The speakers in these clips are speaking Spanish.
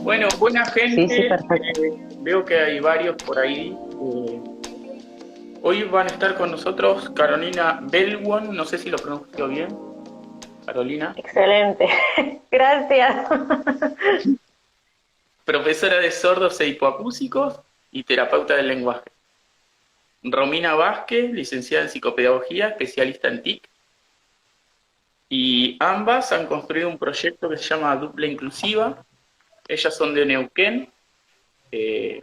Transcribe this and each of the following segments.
Bueno, buena Sí, sí, gente, perfecto. veo que hay varios por ahí. Hoy van a estar con nosotros Carolina Belwon, no sé si lo pronuncio bien, Carolina, Excelente, gracias. profesora de sordos e hipoacúsicos y terapeuta del lenguaje. Romina Vázquez, licenciada en psicopedagogía, especialista en TIC, y ambas han construido un proyecto que se llama Dupla Inclusiva. Ellas son de Neuquén.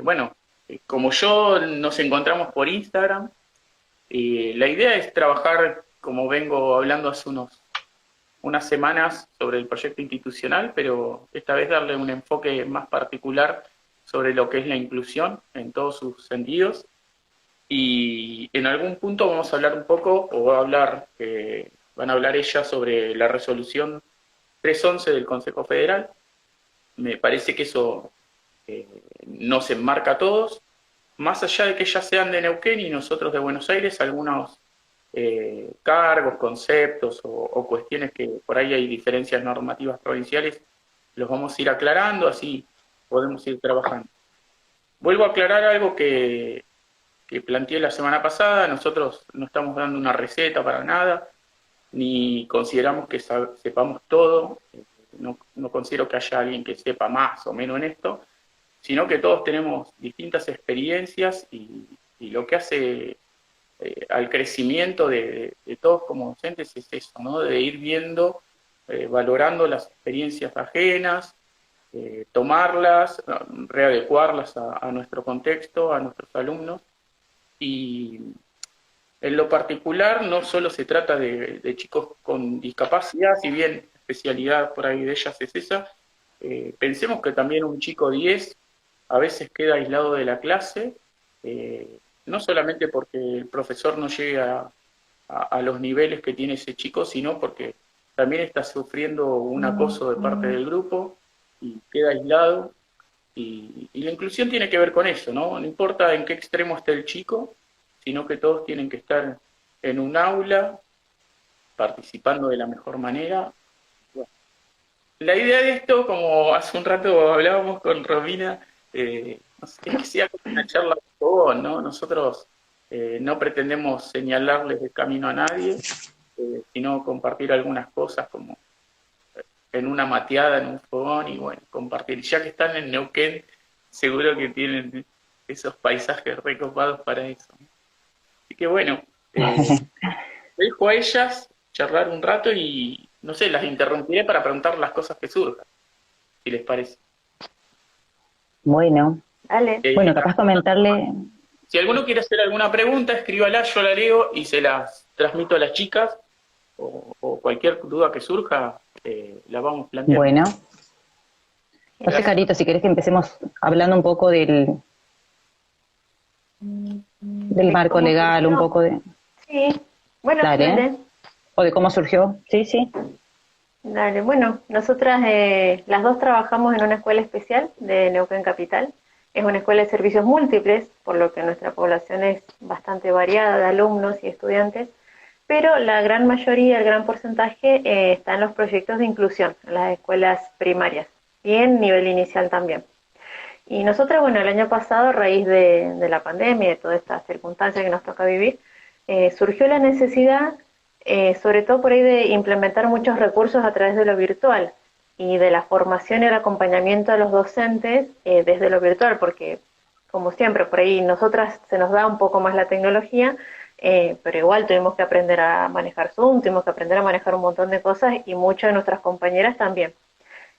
Bueno, como yo nos encontramos por Instagram. La idea es trabajar, como vengo hablando hace unas semanas, sobre el proyecto institucional, pero esta vez darle un enfoque más particular sobre lo que es la inclusión en todos sus sentidos. Y en algún punto vamos a hablar un poco, o van a hablar ellas sobre la resolución 311 del Consejo Federal. Me parece que eso eh, nos enmarca a todos, más allá de que ya sean de Neuquén y nosotros de Buenos Aires, algunos cargos, conceptos o cuestiones que por ahí hay diferencias normativas provinciales, los vamos a ir aclarando, así podemos ir trabajando. Vuelvo a aclarar algo que planteé la semana pasada, nosotros no estamos dando una receta para nada, ni consideramos que sepamos todo, no considero que haya alguien que sepa más o menos en esto, sino que todos tenemos distintas experiencias y lo que hace al crecimiento de todos como docentes es eso, ¿no? De ir viendo, valorando las experiencias ajenas, tomarlas, readecuarlas a nuestro contexto, a nuestros alumnos. Y en lo particular no solo se trata de chicos con discapacidad, si bien especialidad por ahí de ellas es esa, pensemos que también un chico 10 a veces queda aislado de la clase, no solamente porque el profesor no llega a los niveles que tiene ese chico, sino porque también está sufriendo un acoso de parte del grupo y queda aislado. Y la inclusión tiene que ver con eso, ¿no? No importa en qué extremo esté el chico, sino que todos tienen que estar en un aula, participando de la mejor manera. Bueno, la idea de esto, como hace un rato hablábamos con Romina, no sé, es que sea como una charla de todos, ¿no? Nosotros no pretendemos señalarles el camino a nadie, sino compartir algunas cosas como en una mateada, en un fogón y bueno, compartir. Ya que están en Neuquén, seguro que tienen esos paisajes recopados para eso. Así que bueno, dejo a ellas charlar un rato y no sé, las interrumpiré para preguntar las cosas que surjan, si les parece. Bueno, Dale. bueno, capaz comentarle, Si alguno quiere hacer alguna pregunta, escríbala, yo la leo y se las transmito a las chicas o cualquier duda que surja, la vamos planteando. bueno, no sé, Gracias. Carito, si querés que empecemos hablando un poco del ¿De marco cómo legal, un surgió? poco de, Sí, bueno, dale, dale, o de cómo surgió, sí, sí, dale. Bueno, nosotras las dos trabajamos en una escuela especial de Neuquén Capital. Es una escuela de servicios múltiples, por lo que nuestra población es bastante variada de alumnos y estudiantes, pero la gran mayoría, el gran porcentaje, está en los proyectos de inclusión, en las escuelas primarias y en nivel inicial también. Y nosotros, bueno, el año pasado, a raíz de la pandemia y de toda esta circunstancia que nos toca vivir, surgió la necesidad, sobre todo por ahí, de implementar muchos recursos a través de lo virtual y de la formación y el acompañamiento de los docentes desde lo virtual, porque, como siempre, por ahí nosotras se nos da un poco más la tecnología, pero igual tuvimos que aprender a manejar Zoom, tuvimos que aprender a manejar un montón de cosas y muchas de nuestras compañeras también.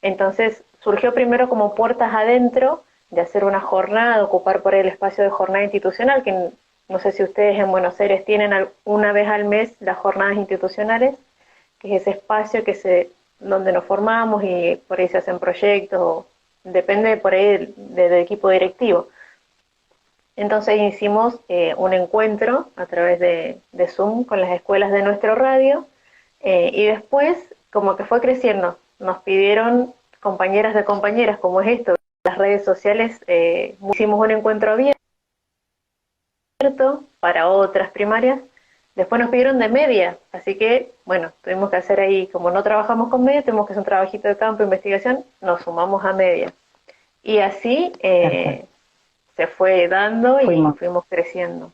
Entonces surgió primero como puertas adentro de hacer una jornada, de ocupar por ahí el espacio de jornada institucional, que no sé si ustedes en Buenos Aires tienen una vez al mes las jornadas institucionales, que es ese espacio donde nos formamos y por ahí se hacen proyectos, o depende por ahí del equipo directivo. Entonces hicimos un encuentro a través de Zoom con las escuelas de nuestro radio y después como que fue creciendo. Nos pidieron compañeras de compañeras, como es esto, las redes sociales, hicimos un encuentro abierto para otras primarias. Después nos pidieron de media, así que, bueno, tuvimos que hacer ahí, como no trabajamos con media, tuvimos que hacer un trabajito de campo, investigación, nos sumamos a media. Y así se fue dando y fuimos creciendo.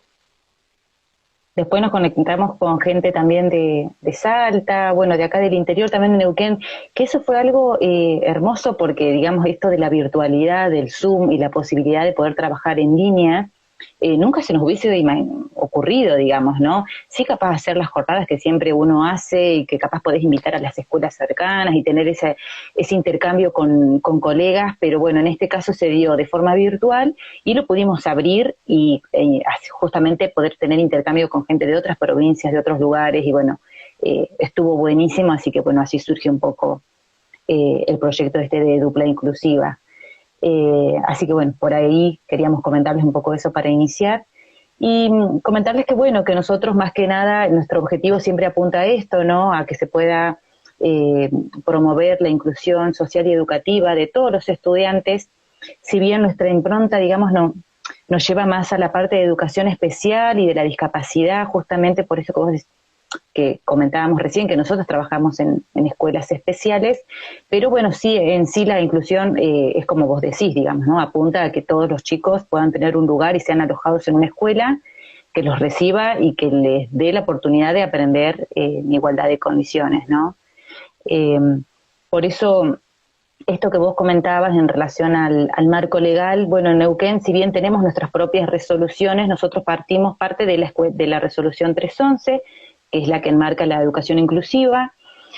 Después nos conectamos con gente también de Salta, bueno, de acá del interior, también de Neuquén, que eso fue algo hermoso porque, digamos, esto de la virtualidad, del Zoom y la posibilidad de poder trabajar en línea, nunca se nos hubiese ocurrido, digamos, ¿no? Sí, capaz de hacer las jornadas que siempre uno hace y que capaz podés invitar a las escuelas cercanas y tener ese intercambio con colegas, pero bueno, en este caso se dio de forma virtual y lo pudimos abrir y justamente poder tener intercambio con gente de otras provincias, de otros lugares y bueno, estuvo buenísimo, así que bueno, así surge un poco el proyecto de Dupla Inclusiva. Así que bueno, por ahí queríamos comentarles un poco eso para iniciar y comentarles que bueno, que nosotros más que nada, nuestro objetivo siempre apunta a esto, ¿no? A que se pueda promover la inclusión social y educativa de todos los estudiantes, si bien nuestra impronta, digamos, no, nos lleva más a la parte de educación especial y de la discapacidad, justamente por eso que comentábamos recién, que nosotros trabajamos en escuelas especiales, pero bueno, sí, en sí la inclusión es como vos decís, digamos, ¿no? Apunta a que todos los chicos puedan tener un lugar y sean alojados en una escuela que los reciba y que les dé la oportunidad de aprender en igualdad de condiciones, ¿no? Por eso, esto que vos comentabas en relación al marco legal, bueno, en Neuquén, si bien tenemos nuestras propias resoluciones, nosotros partimos parte de la resolución 311, que es la que enmarca la educación inclusiva,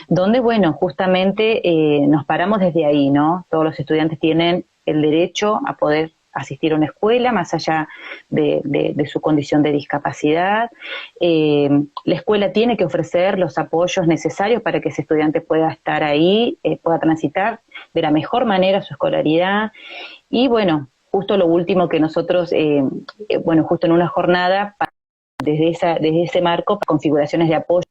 donde, bueno, justamente nos paramos desde ahí, ¿no? Todos los estudiantes tienen el derecho a poder asistir a una escuela, más allá de su condición de discapacidad. La escuela tiene que ofrecer los apoyos necesarios para que ese estudiante pueda estar ahí, pueda transitar de la mejor manera su escolaridad. Y, bueno, justo lo último que nosotros, bueno, justo en una jornada, desde ese marco, configuraciones de apoyo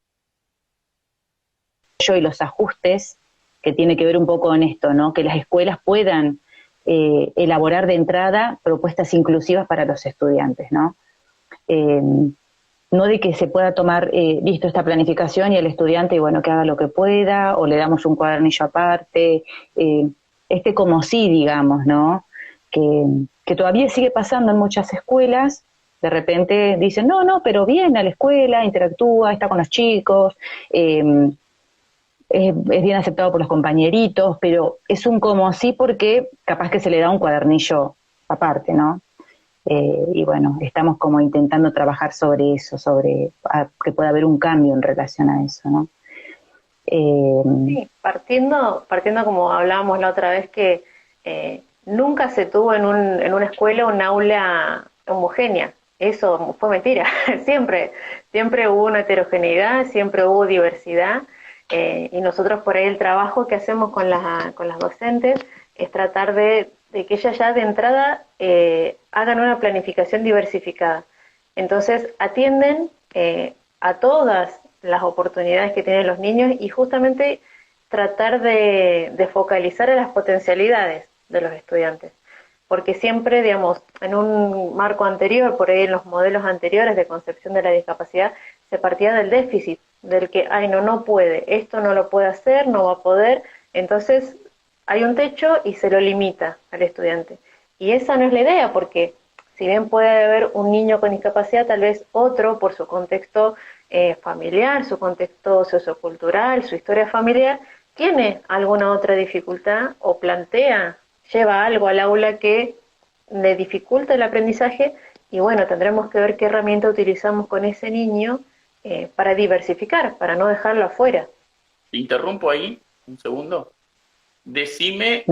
y los ajustes, que tiene que ver un poco con esto, ¿no? Que las escuelas puedan elaborar de entrada propuestas inclusivas para los estudiantes, ¿no? No de que se pueda tomar, listo, esta planificación y el estudiante, bueno, que haga lo que pueda, o le damos un cuadernillo aparte, como sí, digamos, ¿no? Que todavía sigue pasando en muchas escuelas. De repente dicen, no, pero viene a la escuela, interactúa, está con los chicos, es bien aceptado por los compañeritos, pero es un como sí porque capaz que se le da un cuadernillo aparte, ¿no? Y bueno, estamos como intentando trabajar sobre eso, que pueda haber un cambio en relación a eso, ¿no? Sí, partiendo como hablábamos la otra vez, que nunca se tuvo en una escuela un aula homogénea. Eso fue mentira. Siempre hubo una heterogeneidad, siempre hubo diversidad. Y nosotros por ahí el trabajo que hacemos con las docentes es tratar de que ellas ya de entrada hagan una planificación diversificada. Entonces atienden a todas las oportunidades que tienen los niños y justamente tratar de focalizar a las potencialidades de los estudiantes. Porque siempre, digamos, en un marco anterior, por ahí en los modelos anteriores de concepción de la discapacidad, se partía del déficit, del que, no puede, esto no lo puede hacer, no va a poder, entonces hay un techo y se lo limita al estudiante. Y esa no es la idea, porque si bien puede haber un niño con discapacidad, tal vez otro, por su contexto familiar, su contexto sociocultural, su historia familiar, tiene alguna otra dificultad o lleva algo al aula que le dificulta el aprendizaje y bueno, tendremos que ver qué herramienta utilizamos con ese niño para diversificar, para no dejarlo afuera. Te interrumpo ahí un segundo. Decime,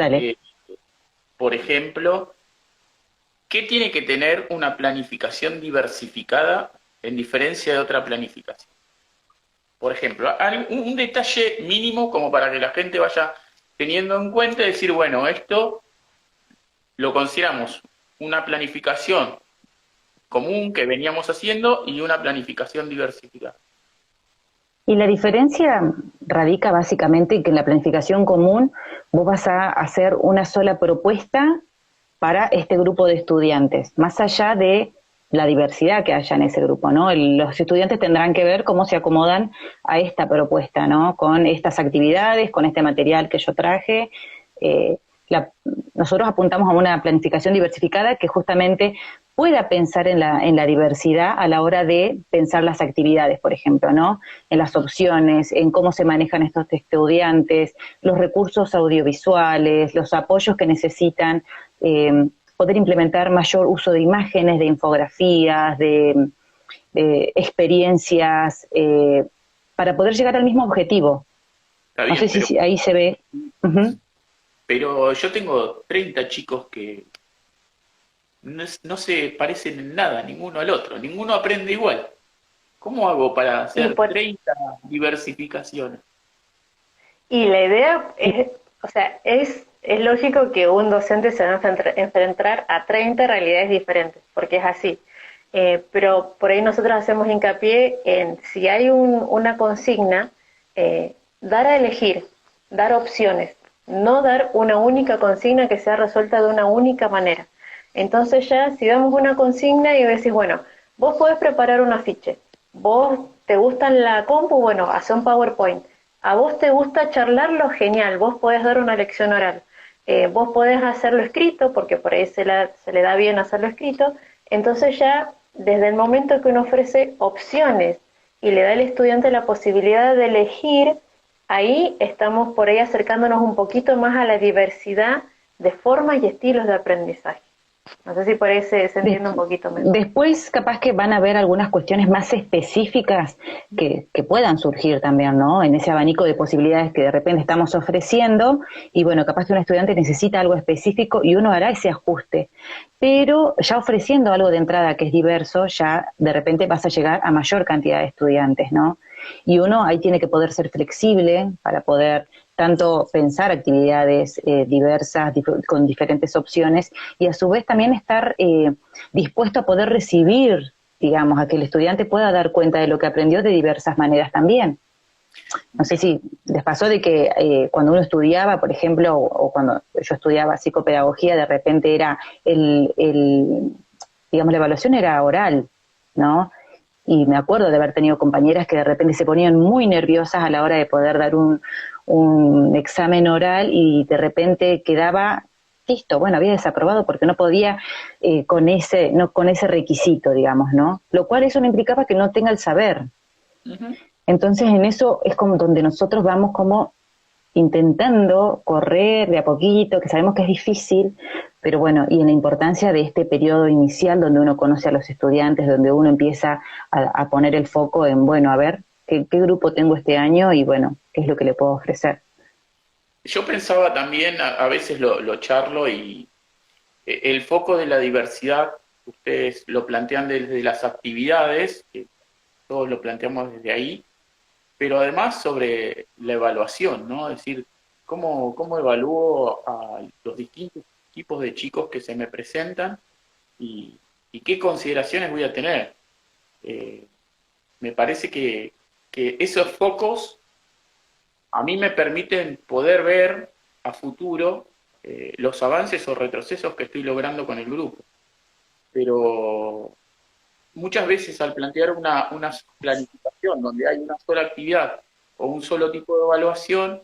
por ejemplo, ¿qué tiene que tener una planificación diversificada en diferencia de otra planificación? Por ejemplo, un detalle mínimo como para que la gente vaya teniendo en cuenta y decir, bueno, esto lo consideramos una planificación común que veníamos haciendo y una planificación diversificada. Y la diferencia radica básicamente en que en la planificación común vos vas a hacer una sola propuesta para este grupo de estudiantes, más allá de la diversidad que haya en ese grupo, ¿no? Los estudiantes tendrán que ver cómo se acomodan a esta propuesta, ¿no? Con estas actividades, con este material que yo traje. Eh, Nosotros apuntamos a una planificación diversificada que justamente pueda pensar en la diversidad a la hora de pensar las actividades, por ejemplo, ¿no? En las opciones, en cómo se manejan estos estudiantes, los recursos audiovisuales, los apoyos que necesitan, poder implementar mayor uso de imágenes, de infografías, de experiencias, para poder llegar al mismo objetivo. Está No bien, sé si ahí se ve. Uh-huh. pero yo tengo 30 chicos que no se parecen en nada ninguno al otro, ninguno aprende igual. ¿Cómo hago para Y, hacer 30 diversificaciones? y la idea es, o sea, es lógico que un docente se va a enfrentar a 30 realidades diferentes, porque es así. Pero por ahí nosotros hacemos hincapié en si hay una consigna, dar a elegir, dar opciones, no dar una única consigna que sea resuelta de una única manera. Entonces ya si damos una consigna y decís, bueno, vos podés preparar un afiche, vos te gusta la compu, bueno, hace un PowerPoint, a vos te gusta charlarlo, genial, vos podés dar una lección oral, vos podés hacerlo escrito, porque por ahí se le da bien hacerlo escrito, entonces ya desde el momento que uno ofrece opciones y le da al estudiante la posibilidad de elegir, ahí estamos por ahí acercándonos un poquito más a la diversidad de formas y estilos de aprendizaje. No sé si por ahí se entiende un poquito mejor. Después capaz que van a haber algunas cuestiones más específicas que puedan surgir también, ¿no? En ese abanico de posibilidades que de repente estamos ofreciendo y bueno, capaz que un estudiante necesita algo específico y uno hará ese ajuste. Pero ya ofreciendo algo de entrada que es diverso, ya de repente vas a llegar a mayor cantidad de estudiantes, ¿no? Y uno ahí tiene que poder ser flexible para poder tanto pensar actividades diversas, con diferentes opciones, y a su vez también estar dispuesto a poder recibir, digamos, a que el estudiante pueda dar cuenta de lo que aprendió de diversas maneras también. No sé si les pasó de que cuando uno estudiaba, por ejemplo, o cuando yo estudiaba psicopedagogía, de repente era digamos, la evaluación era oral, ¿no? Y me acuerdo de haber tenido compañeras que de repente se ponían muy nerviosas a la hora de poder dar un examen oral y de repente quedaba listo, bueno, había desaprobado porque no podía con ese requisito, digamos, ¿no? Lo cual eso no implicaba que no tenga el saber. Uh-huh. Entonces en eso es como donde nosotros vamos como intentando correr de a poquito, que sabemos que es difícil, pero bueno, y en la importancia de este periodo inicial donde uno conoce a los estudiantes, donde uno empieza a poner el foco en, bueno, a ver, ¿qué grupo tengo este año? Y bueno, ¿qué es lo que le puedo ofrecer? Yo pensaba también, a veces lo charlo, y el foco de la diversidad, ustedes lo plantean desde las actividades, que todos lo planteamos desde ahí, pero además sobre la evaluación, ¿no? Es decir, cómo evalúo a los distintos tipos de chicos que se me presentan y qué consideraciones voy a tener. Me parece que esos focos a mí me permiten poder ver a futuro los avances o retrocesos que estoy logrando con el grupo. Pero muchas veces al plantear una planificación donde hay una sola actividad o un solo tipo de evaluación,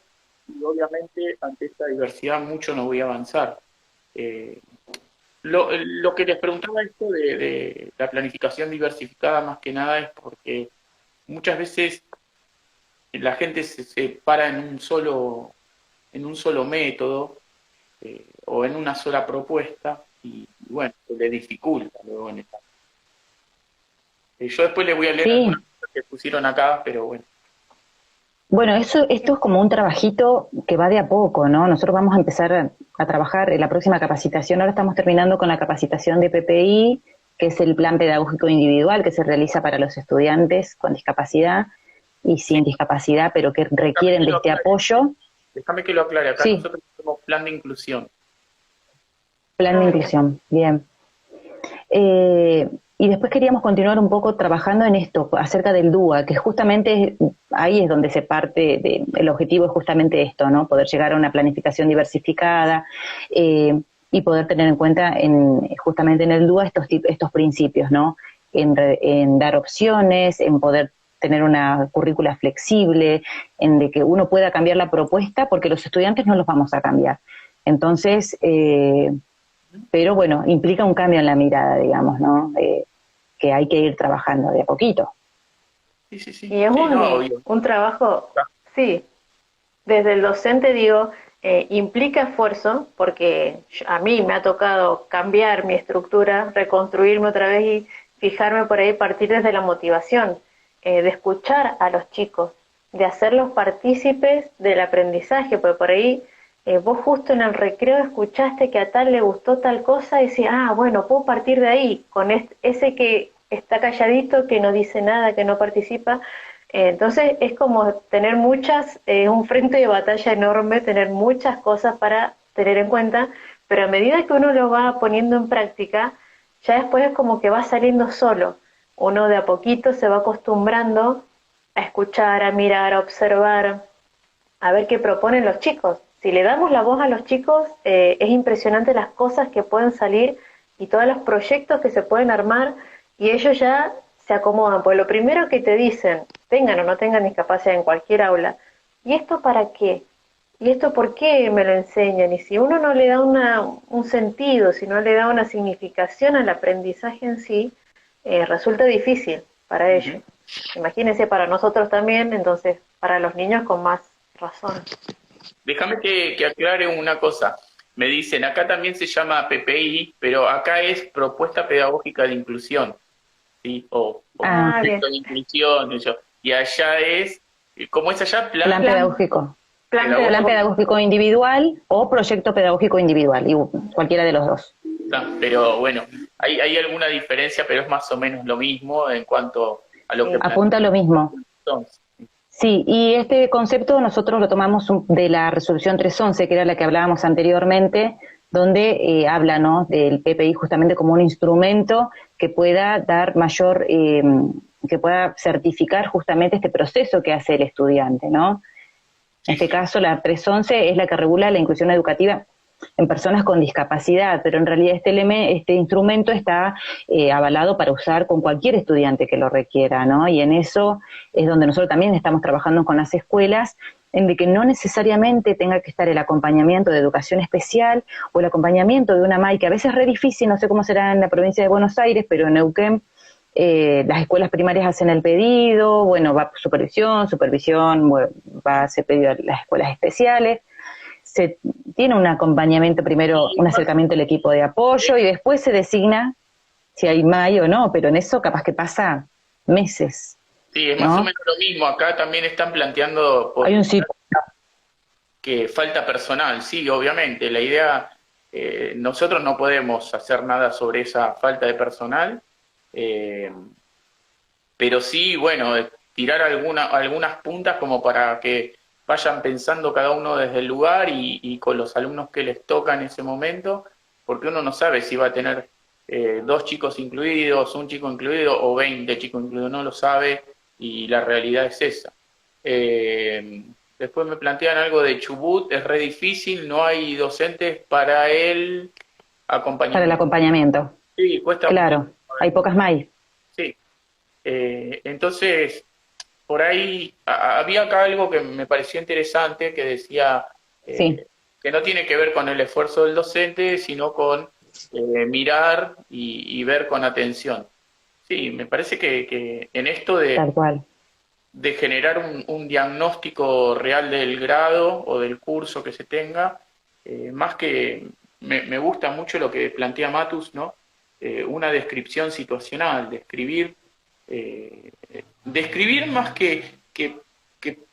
y obviamente ante esta diversidad mucho no voy a avanzar. Lo que les preguntaba esto de la planificación diversificada más que nada es porque muchas veces la gente se para en un solo método o en una sola propuesta y bueno, se le dificulta luego en esta. Yo después les voy a leer Sí. algunas cosas que pusieron acá, pero bueno. Bueno, esto es como un trabajito que va de a poco, ¿no? Nosotros vamos a empezar a trabajar en la próxima capacitación. Ahora estamos terminando con la capacitación de PPI, que es el plan pedagógico individual que se realiza para los estudiantes con discapacidad y sin discapacidad, pero que requieren de este apoyo. Déjame que lo aclare acá. Sí. Nosotros tenemos plan de inclusión. Plan de inclusión, bien. Y después queríamos continuar un poco trabajando en esto, acerca del DUA, que justamente ahí es donde se parte, el objetivo es justamente esto, ¿no? Poder llegar a una planificación diversificada, y poder tener en cuenta justamente en el DUA estos principios, ¿no? En dar opciones, en poder tener una currícula flexible, en de que uno pueda cambiar la propuesta, porque los estudiantes no los vamos a cambiar. Entonces, pero bueno, implica un cambio en la mirada, digamos, ¿no? Que hay que ir trabajando de a poquito. Sí, sí, sí. Y es Sí, no, obvio. un trabajo, sí, desde el docente digo, implica esfuerzo, porque a mí me ha tocado cambiar mi estructura, reconstruirme otra vez y fijarme por ahí, partir desde la motivación, de escuchar a los chicos, de hacerlos partícipes del aprendizaje, porque por ahí vos justo en el recreo escuchaste que a tal le gustó tal cosa y decís, ah, bueno, puedo partir de ahí, con ese que está calladito, que no dice nada, que no participa. Entonces es como tener un frente de batalla enorme, tener muchas cosas para tener en cuenta, pero a medida que uno lo va poniendo en práctica, ya después es como que va saliendo solo. Uno de a poquito se va acostumbrando a escuchar, a mirar, a observar, a ver qué proponen los chicos. Si le damos la voz a los chicos, es impresionante las cosas que pueden salir y todos los proyectos que se pueden armar y ellos ya se acomodan. Pues lo primero que te dicen, tengan o no tengan discapacidad en cualquier aula, ¿y esto para qué? ¿Y esto por qué me lo enseñan? Y si uno no le da un sentido, si no le da una significación al aprendizaje en sí, resulta difícil para ellos. Imagínense para nosotros también, entonces para los niños con más razón. Déjame que aclare una cosa. Me dicen, acá también se llama PPI, pero acá es Propuesta Pedagógica de Inclusión, ¿sí? O Bien. Proyecto de Inclusión, eso. Y allá es, ¿cómo es allá? Plan pedagógico. Plan Plan pedagógico individual o proyecto pedagógico individual, y cualquiera de los dos. Pero bueno, hay alguna diferencia, pero es más o menos lo mismo en cuanto a lo que apunta a lo mismo. Entonces, Sí, y este concepto nosotros lo tomamos de la resolución 311, que era la que hablábamos anteriormente, donde habla, ¿no?, del PPI justamente como un instrumento que pueda dar mayor, que pueda certificar justamente este proceso que hace el estudiante, ¿no? En este caso, la 311 es la que regula la inclusión educativa en personas con discapacidad, pero en realidad este instrumento está avalado para usar con cualquier estudiante que lo requiera, ¿no? Y en eso es donde nosotros también estamos trabajando con las escuelas, en de que no necesariamente tenga que estar el acompañamiento de educación especial o el acompañamiento de una MAI, que a veces es re difícil, no sé cómo será en la provincia de Buenos Aires, pero en Neuquén las escuelas primarias hacen el pedido, bueno, va supervisión, bueno, va a hacer pedido a las escuelas especiales, se tiene un acompañamiento primero, un acercamiento al equipo de apoyo y después se designa si hay MAI o no, pero en eso capaz que pasa meses. sí, es más o menos lo mismo. Acá también están planteando Hay un sitio. que falta personal, sí, obviamente. La idea, nosotros no podemos hacer nada sobre esa falta de personal, pero sí, bueno, tirar algunas puntas como para que vayan pensando cada uno desde el lugar y con los alumnos que les toca en ese momento, porque uno no sabe si va a tener 2 chicos incluidos, un chico incluido o 20 chicos incluidos, no lo sabe y la realidad es esa. Después me plantean algo de Chubut, es re difícil, no hay docentes para el acompañamiento. Para el acompañamiento. Sí, cuesta claro, mucho. Hay pocas MAI. Sí. Entonces, por ahí había acá algo que me pareció interesante, que decía Sí. que no tiene que ver con el esfuerzo del docente, sino con mirar y ver con atención. Sí, me parece que en esto Tal cual. de generar un diagnóstico real del grado o del curso que se tenga, más que me gusta mucho lo que plantea Matus, ¿no? Una descripción situacional, describir más que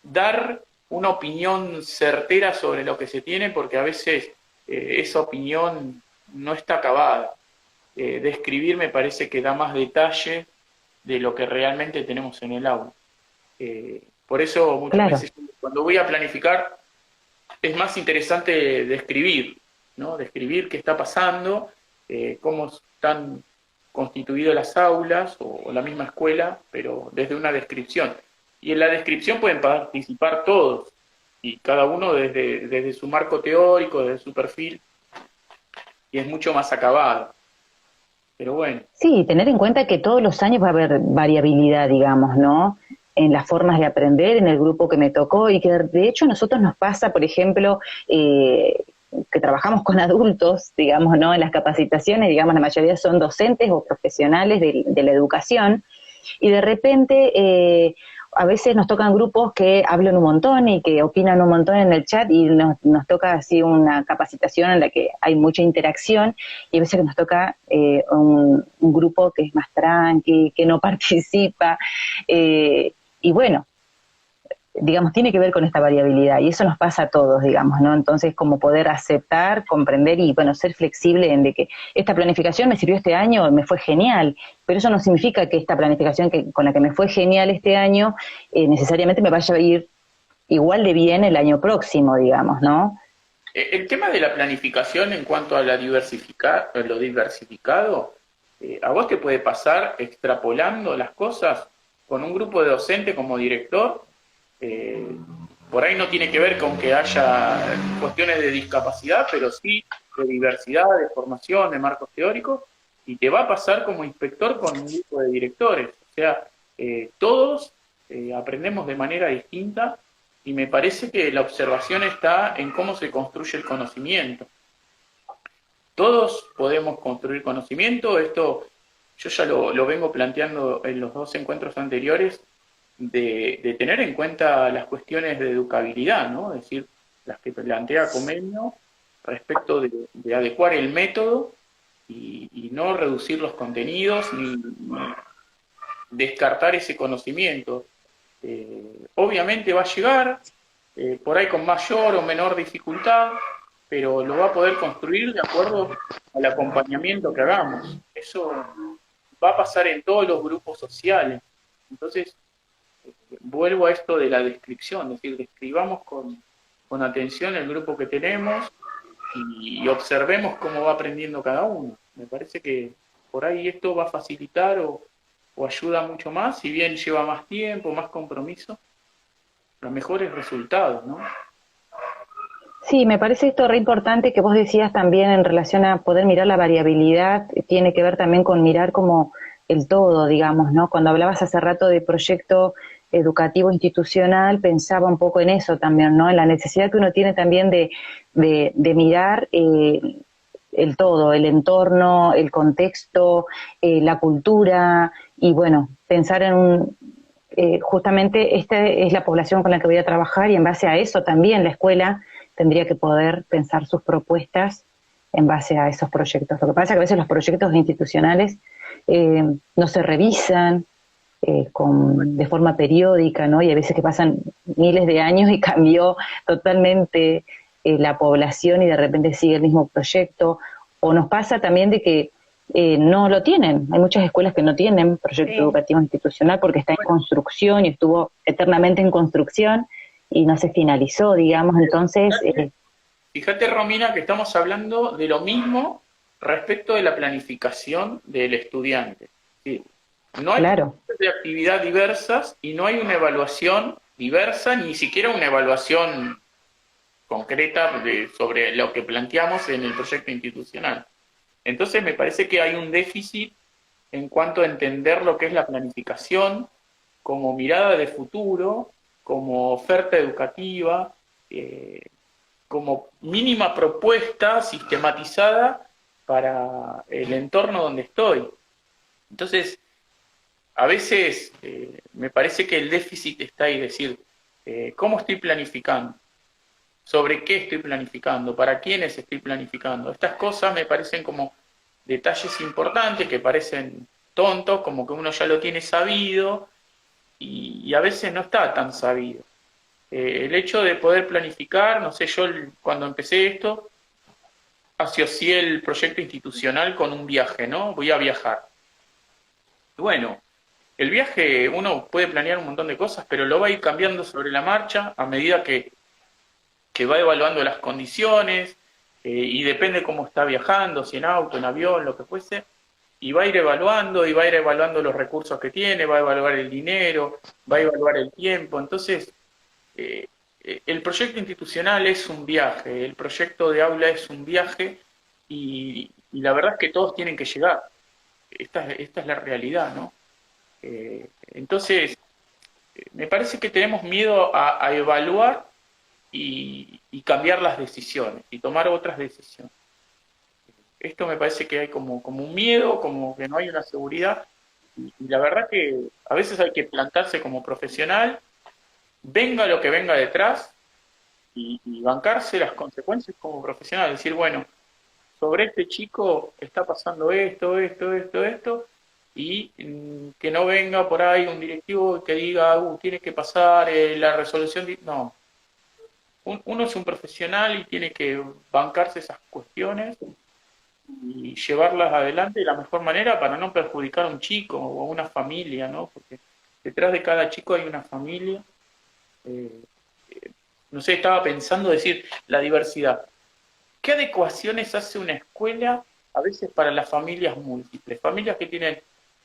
dar una opinión certera sobre lo que se tiene, porque a veces esa opinión no está acabada. Describir me parece que da más detalle de lo que realmente tenemos en el aula. Por eso muchas veces cuando voy a planificar es más interesante describir, ¿no? Describir qué está pasando, cómo están constituidas las aulas o la misma escuela, pero desde una descripción. Y en la descripción pueden participar todos, y cada uno desde su marco teórico, desde su perfil. y es mucho más acabado. Pero bueno, Sí, tener en cuenta que todos los años va a haber variabilidad, digamos, ¿no? En las formas de aprender, en el grupo que me tocó, y que de hecho a nosotros nos pasa, por ejemplo, que trabajamos con adultos, digamos, ¿no? En las capacitaciones, digamos, la mayoría son docentes o profesionales de la educación, y de repente a veces nos tocan grupos que hablan un montón y que opinan un montón en el chat y nos toca así una capacitación en la que hay mucha interacción y a veces que nos toca un grupo que es más tranqui, que no participa y bueno, digamos, tiene que ver con esta variabilidad y eso nos pasa a todos, digamos, ¿no? Entonces, como poder aceptar, comprender y, bueno, ser flexible en de que esta planificación me sirvió este año, me fue genial, pero eso no significa que esta planificación con la que me fue genial este año necesariamente me vaya a ir igual de bien el año próximo, digamos, ¿no? el tema de la planificación en cuanto a lo diversificado, a vos te puede pasar extrapolando las cosas con un grupo de docentes como director. eh, por ahí no tiene que ver con que haya cuestiones de discapacidad, pero sí de diversidad, de formación, de marcos teóricos, y te va a pasar como inspector con un grupo de directores. O sea, todos aprendemos de manera distinta y me parece que la observación está en cómo se construye el conocimiento. Todos podemos construir conocimiento, esto yo ya lo vengo planteando en los dos encuentros anteriores, de tener en cuenta las cuestiones de educabilidad, ¿no? Es decir, las que plantea Comenio respecto de adecuar el método y no reducir los contenidos ni descartar ese conocimiento. Obviamente va a llegar, por ahí con mayor o menor dificultad, pero lo va a poder construir de acuerdo al acompañamiento que hagamos. Eso va a pasar en todos los grupos sociales. Entonces, vuelvo a esto de la descripción, es decir, describamos con atención el grupo que tenemos y observemos cómo va aprendiendo cada uno. Me parece que por ahí esto va a facilitar o ayuda mucho más, si bien lleva más tiempo, más compromiso, los mejores resultados, ¿no? Sí, me parece esto re importante que vos decías también en relación a poder mirar la variabilidad, tiene que ver también con mirar como el todo, digamos, ¿no? Cuando hablabas hace rato de proyecto educativo institucional, pensaba un poco en eso también, ¿no? En la necesidad que uno tiene también de mirar el todo, el entorno, el contexto, la cultura, y bueno, pensar en justamente esta es la población con la que voy a trabajar y en base a eso también la escuela tendría que poder pensar sus propuestas en base a esos proyectos. Lo que pasa es que a veces los proyectos institucionales no se revisan de forma periódica, ¿no? Y a veces que pasan miles de años y cambió totalmente la población y de repente sigue el mismo proyecto. O nos pasa también de que no lo tienen. Hay muchas escuelas que no tienen proyecto educativo institucional porque está en construcción y estuvo eternamente en construcción y no se finalizó, digamos. Entonces, Fíjate, Romina, que estamos hablando de lo mismo respecto de la planificación del estudiante. Sí. No hay claro, proyectos de actividad diversas y no hay una evaluación diversa, ni siquiera una evaluación concreta sobre lo que planteamos en el proyecto institucional. Entonces me parece que hay un déficit en cuanto a entender lo que es la planificación como mirada de futuro, como oferta educativa, como mínima propuesta sistematizada para el entorno donde estoy. Entonces, a veces me parece que el déficit está ahí, es decir, ¿cómo estoy planificando? ¿Sobre qué estoy planificando? ¿Para quiénes estoy planificando? Estas cosas me parecen como detalles importantes que parecen tontos, como que uno ya lo tiene sabido y a veces no está tan sabido. El hecho de poder planificar, no sé, yo cuando empecé esto, asocié el proyecto institucional con un viaje, ¿no? Voy a viajar. Bueno, el viaje uno puede planear un montón de cosas, pero lo va a ir cambiando sobre la marcha a medida que va evaluando las condiciones y depende cómo está viajando, si en auto, en avión, lo que fuese, y va a ir evaluando los recursos que tiene, va a evaluar el dinero, va a evaluar el tiempo. Entonces, el proyecto institucional es un viaje, el proyecto de aula es un viaje y la verdad es que todos tienen que llegar. Esta es la realidad, ¿no? Entonces, me parece que tenemos miedo a evaluar y cambiar las decisiones y tomar otras decisiones. Esto me parece que hay como un miedo, como que no hay una seguridad, y la verdad que a veces hay que plantarse como profesional, venga lo que venga detrás, y bancarse las consecuencias como profesional, decir, bueno, sobre este chico está pasando esto, y que no venga por ahí un directivo que diga, tiene que pasar la resolución. No, uno es un profesional y tiene que bancarse esas cuestiones y llevarlas adelante de la mejor manera para no perjudicar a un chico o a una familia, ¿no? Porque detrás de cada chico hay una familia. Eh, no sé, estaba pensando decir la diversidad. ¿Qué adecuaciones hace una escuela a veces para las familias múltiples? Familias que tienen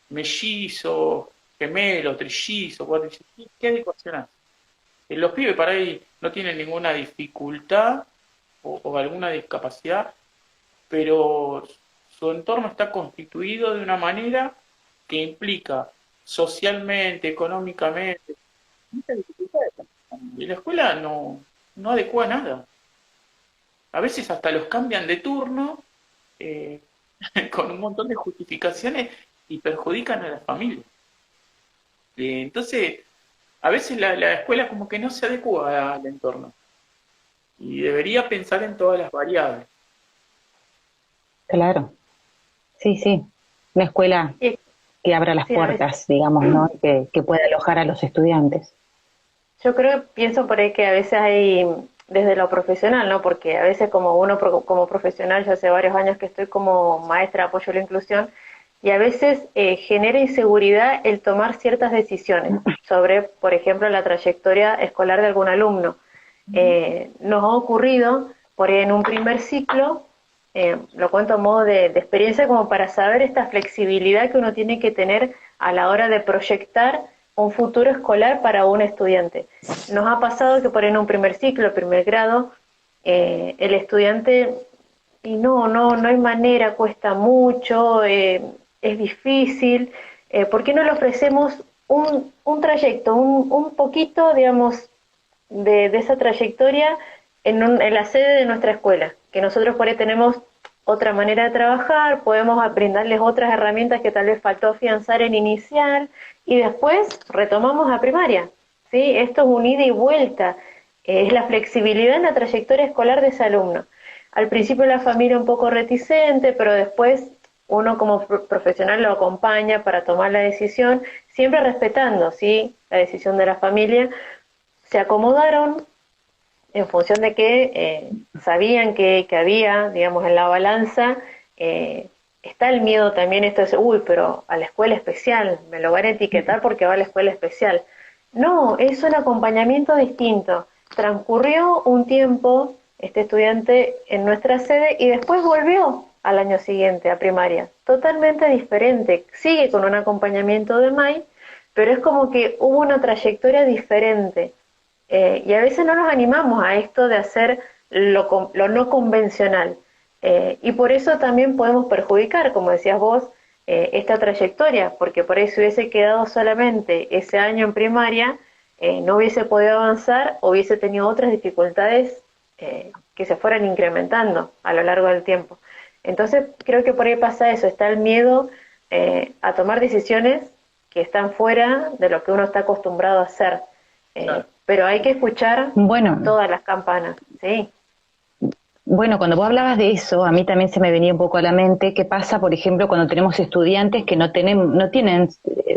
mellizos, gemelos, trillizos, cuatrillizos. ¿Qué adecuación hace? Los pibes para ahí no tienen ninguna dificultad o alguna discapacidad, pero su entorno está constituido de una manera que implica socialmente, económicamente, muchas dificultades. Y la escuela no adecua nada. A veces hasta los cambian de turno eh, con un montón de justificaciones y perjudican a la familia. Entonces, a veces la escuela como que no se adecua al entorno y debería pensar en todas las variables. Claro, sí, sí. Una escuela Y, que abra las sí, a veces. puertas, digamos, ¿no? Que pueda alojar a los estudiantes. Yo creo, pienso por ahí que a veces hay, desde lo profesional, ¿no? Porque a veces como uno como profesional, yo hace varios años que estoy como maestra de apoyo a la inclusión, y a veces genera inseguridad el tomar ciertas decisiones sobre, por ejemplo, la trayectoria escolar de algún alumno. Nos ha ocurrido, por ahí en un primer ciclo, lo cuento a modo de experiencia como para saber esta flexibilidad que uno tiene que tener a la hora de proyectar un futuro escolar para un estudiante. Nos ha pasado que por en un primer ciclo, primer grado, el estudiante, y no hay manera, cuesta mucho, es difícil, ¿por qué no le ofrecemos un trayecto, un poquito, digamos, de esa trayectoria en la sede de nuestra escuela? Que nosotros por ahí tenemos otra manera de trabajar, podemos brindarles otras herramientas que tal vez faltó afianzar en inicial, y después retomamos a primaria, ¿sí? Esto es un ida y vuelta, es la flexibilidad en la trayectoria escolar de ese alumno. Al principio la familia un poco reticente, pero después uno como profesional lo acompaña para tomar la decisión, siempre respetando, ¿sí?, la decisión de la familia. Se acomodaron en función de que sabían que había, digamos, en la balanza, está el miedo también, esto es, pero a la escuela especial, me lo van a etiquetar porque va a la escuela especial. No, es un acompañamiento distinto. Transcurrió un tiempo este estudiante en nuestra sede y después volvió al año siguiente a primaria, totalmente diferente, sigue con un acompañamiento de MAI, pero es como que hubo una trayectoria diferente. Y a veces no nos animamos a esto de hacer lo no convencional. Y por eso también podemos perjudicar, como decías vos, esta trayectoria, porque por ahí si hubiese quedado solamente ese año en primaria, no hubiese podido avanzar, o hubiese tenido otras dificultades que se fueran incrementando a lo largo del tiempo. Entonces creo que por ahí pasa eso, está el miedo a tomar decisiones que están fuera de lo que uno está acostumbrado a hacer. Claro. Pero hay que escuchar todas las campanas, ¿sí? Bueno, cuando vos hablabas de eso, a mí también se me venía un poco a la mente qué pasa, por ejemplo, cuando tenemos estudiantes que no tienen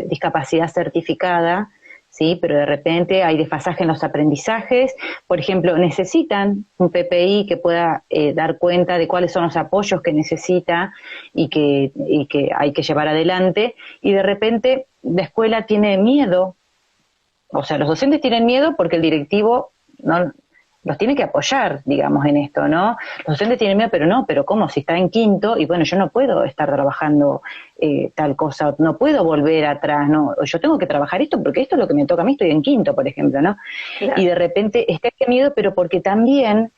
discapacidad certificada, ¿sí? Pero de repente hay desfasaje en los aprendizajes, por ejemplo, necesitan un PPI que pueda dar cuenta de cuáles son los apoyos que necesita y que hay que llevar adelante, y de repente la escuela tiene miedo. O sea, los docentes tienen miedo porque el directivo no los tiene que apoyar, digamos, en esto, ¿no? Los docentes tienen miedo, pero ¿cómo? Si está en quinto, y bueno, yo no puedo estar trabajando tal cosa, no puedo volver atrás, ¿no? Yo tengo que trabajar esto porque esto es lo que me toca a mí, estoy en quinto, por ejemplo, ¿no? Claro. Y de repente está este miedo, pero porque también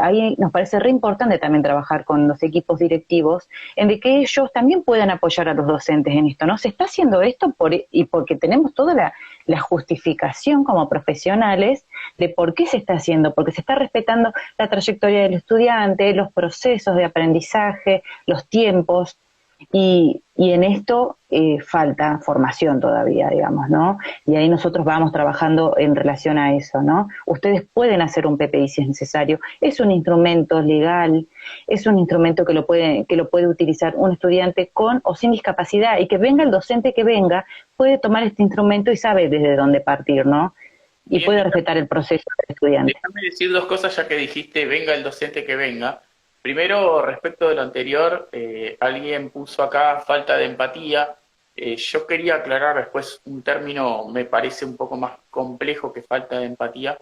ahí nos parece re importante también trabajar con los equipos directivos, en de que ellos también puedan apoyar a los docentes en esto, ¿no? Se está haciendo esto y porque tenemos toda la justificación como profesionales de por qué se está haciendo, porque se está respetando la trayectoria del estudiante, los procesos de aprendizaje, los tiempos, y en esto falta formación todavía, digamos, ¿no? Y ahí nosotros vamos trabajando en relación a eso, ¿no? Ustedes pueden hacer un PPI si es necesario, es un instrumento legal, es un instrumento que lo puede utilizar un estudiante con o sin discapacidad, y que venga el docente que venga, puede tomar este instrumento y sabe desde dónde partir, ¿no? Y Bien, puede respetar el proceso del estudiante. déjame decir dos cosas ya que dijiste, venga el docente que venga. Primero, respecto de lo anterior, alguien puso acá falta de empatía. Yo quería aclarar después un término, me parece un poco más complejo que falta de empatía,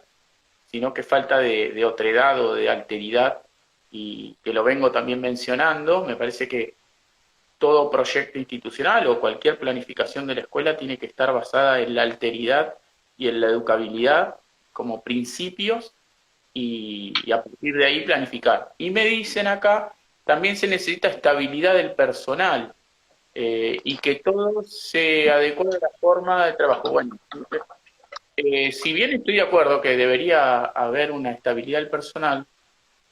sino que falta de otredad o de alteridad, y que lo vengo también mencionando. Me parece que todo proyecto institucional o cualquier planificación de la escuela tiene que estar basada en la alteridad y en la educabilidad como principios, y a partir de ahí planificar. Y me dicen acá, también se necesita estabilidad del personal, y que todo se adecue a la forma de trabajo. Bueno, si bien estoy de acuerdo que debería haber una estabilidad del personal,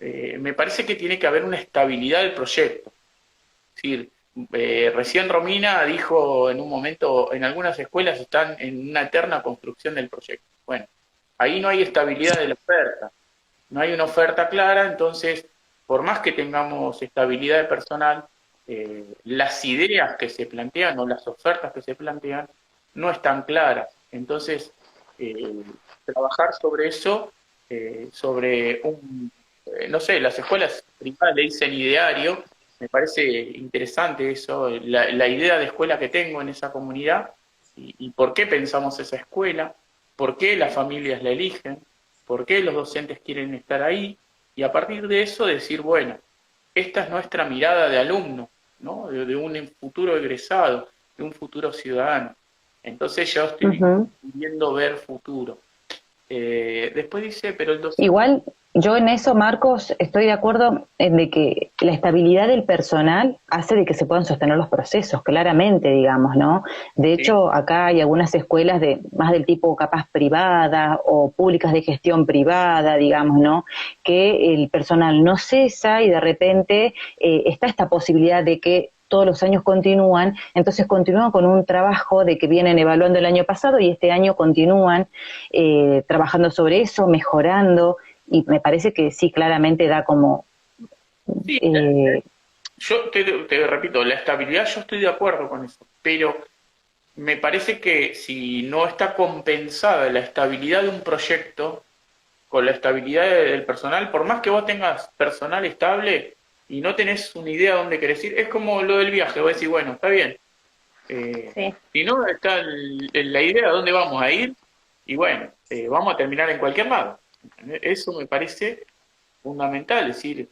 me parece que tiene que haber una estabilidad del proyecto. Es decir, recién Romina dijo en un momento, en algunas escuelas están en una eterna construcción del proyecto. Bueno, ahí no hay estabilidad de la oferta, no hay una oferta clara. Entonces, por más que tengamos estabilidad de personal, las ideas que se plantean o las ofertas que se plantean no están claras. Entonces, eh, trabajar sobre eso, sobre no sé, las escuelas privadas le dicen ideario. Me parece interesante eso, la idea de escuela que tengo en esa comunidad, y por qué pensamos esa escuela, por qué las familias la eligen, por qué los docentes quieren estar ahí, y a partir de eso decir, bueno, esta es nuestra mirada de alumno, ¿no? De un futuro egresado, de un futuro ciudadano. Entonces yo estoy viendo ver futuro. Después dice, pero el docente... Igual, yo en eso, Marcos, estoy de acuerdo en de que la estabilidad del personal hace de que se puedan sostener los procesos, claramente, digamos, ¿no? De hecho, acá hay algunas escuelas de más del tipo capaz privada o públicas de gestión privada, digamos, ¿no? Que el personal no cesa y de repente está esta posibilidad de que todos los años continúan, entonces continúan con un trabajo de que vienen evaluando el año pasado y este año continúan trabajando sobre eso, mejorando, y me parece que sí, claramente da como... Sí, yo te repito, la estabilidad yo estoy de acuerdo con eso, pero me parece que si no está compensada la estabilidad de un proyecto con la estabilidad del personal, por más que vos tengas personal estable y no tenés una idea de dónde querés ir, es como lo del viaje. Vos decís, bueno, está bien, Sí. si no está la idea de dónde vamos a ir, y bueno, vamos a terminar en cualquier lado. Eso me parece fundamental. Es decir,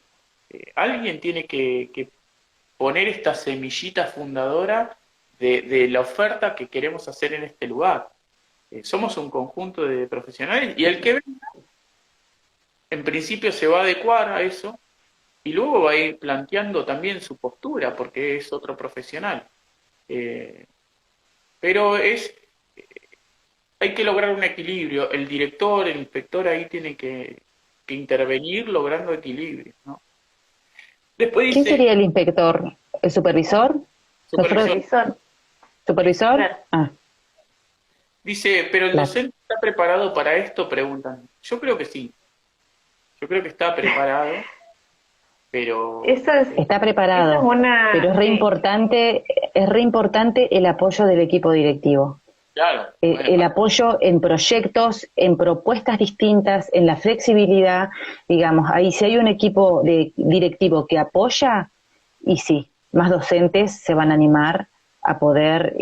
alguien tiene que poner esta semillita fundadora de la oferta que queremos hacer en este lugar. Somos un conjunto de profesionales, y el que venga, en principio se va a adecuar a eso, y luego va a ir planteando también su postura, porque es otro profesional. Eh, pero hay que lograr un equilibrio. El director, el inspector ahí tiene que intervenir logrando equilibrio, ¿no? Después ¿Quién dice, sería el inspector? ¿El supervisor? ¿Nosotros? Supervisor. ¿Supervisor? Claro. Ah, dice, pero el claro. docente está preparado para esto, preguntan. Yo creo que sí. Yo creo que está preparado, pero Eso es, Está esa es preparado, una, pero sí, es re importante el apoyo del equipo directivo. claro, bueno, El apoyo en proyectos, en propuestas distintas, en la flexibilidad, digamos, ahí si hay un equipo directivo que apoya, y sí, más docentes se van a animar a poder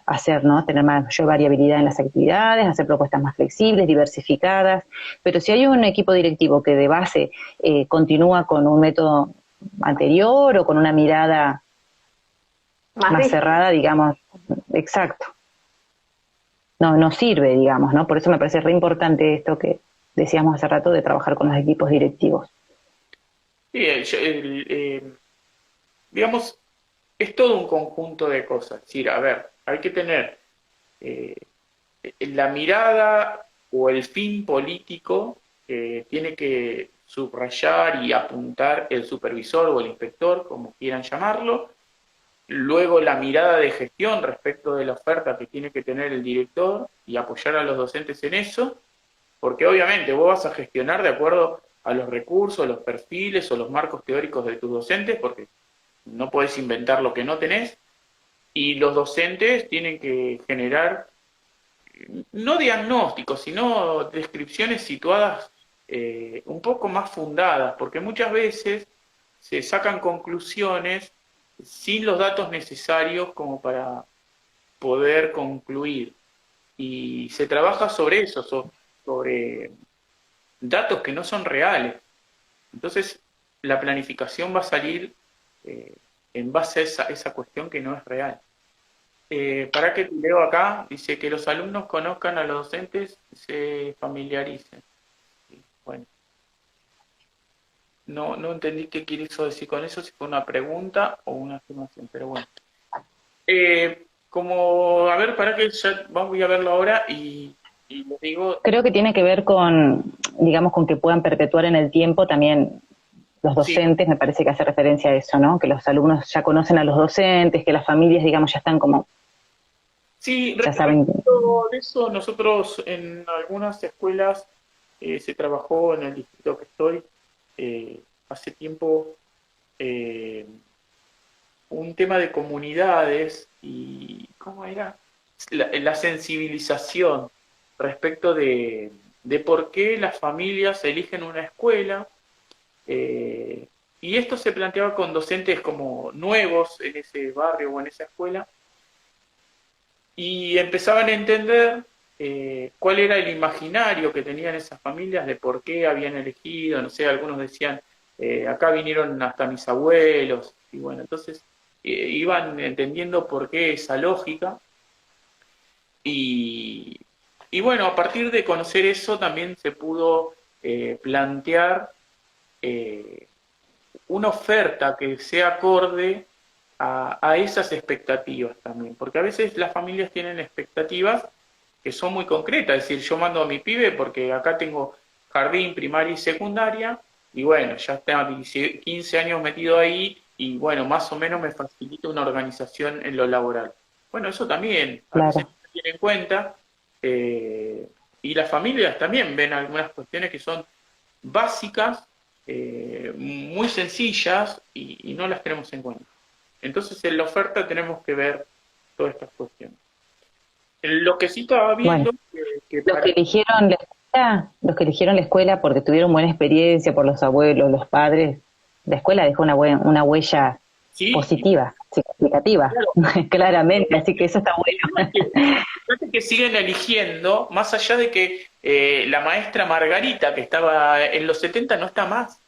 hacer, ¿no? Tener mayor variabilidad en las actividades, hacer propuestas más flexibles, diversificadas, pero si hay un equipo directivo que de base continúa con un método anterior o con una mirada más más rígida. cerrada, digamos, exacto, no sirve, digamos, ¿no? Por eso me parece re importante esto decíamos hace rato, de trabajar con los equipos directivos. Sí, digamos, es todo un conjunto de cosas. Es decir, a ver, hay que tener eh, la mirada o el fin político que tiene que subrayar y apuntar el supervisor o el inspector, como quieran llamarlo. Luego la mirada de gestión respecto de la oferta que tiene que tener el director y apoyar a los docentes en eso, porque obviamente vos vas a gestionar de acuerdo a los recursos, los perfiles o los marcos teóricos de tus docentes, porque no podés inventar lo que no tenés, y los docentes tienen que generar no diagnósticos, sino descripciones situadas un poco más fundadas, porque muchas veces se sacan conclusiones sin los datos necesarios como para poder concluir. Y se trabaja sobre eso, sobre datos que no son reales. Entonces, la planificación va a salir en base a esa cuestión que no es real. Para que te leo acá, dice que los alumnos conozcan a los docentes, se familiaricen. Bueno, no entendí qué quiso decir con eso, si fue una pregunta o una afirmación, pero bueno. Como, a ver, para que ya voy a verlo ahora y les digo... Creo que tiene que ver con, digamos, con que puedan perpetuar en el tiempo también los docentes, sí. Me parece que hace referencia a eso, ¿no? Que los alumnos ya conocen a los docentes, que las familias, digamos, ya están como... Sí, respecto de eso, nosotros en algunas escuelas se trabajó en el distrito que estoy hace tiempo un tema de comunidades y ¿cómo era? La sensibilización respecto de por qué las familias eligen una escuela y esto se planteaba con docentes como nuevos en ese barrio o en esa escuela y empezaban a entender cuál era el imaginario que tenían esas familias de por qué habían elegido, no sé, algunos decían, acá vinieron hasta mis abuelos, y bueno, entonces iban entendiendo por qué esa lógica, y bueno, a partir de conocer eso también se pudo plantear una oferta que sea acorde a esas expectativas también, porque a veces las familias tienen expectativas que son muy concretas, es decir, yo mando a mi pibe porque acá tengo jardín, primaria y secundaria, y bueno, ya está 15 años metido ahí, y bueno, más o menos me facilita una organización en lo laboral. Bueno, eso también a veces se tiene en cuenta, y las familias también ven algunas cuestiones que son básicas, muy sencillas, y no las tenemos en cuenta. Entonces en la oferta tenemos que ver todas estas cuestiones. Lo que sí estaba viendo... Bueno, los que eligieron la escuela porque tuvieron buena experiencia, por los abuelos, los padres, la escuela dejó una huella positiva, significativa, claro. Claramente, así que eso está bueno. Fíjate que siguen eligiendo, más allá de que la maestra Margarita, que estaba en los 70, no está más.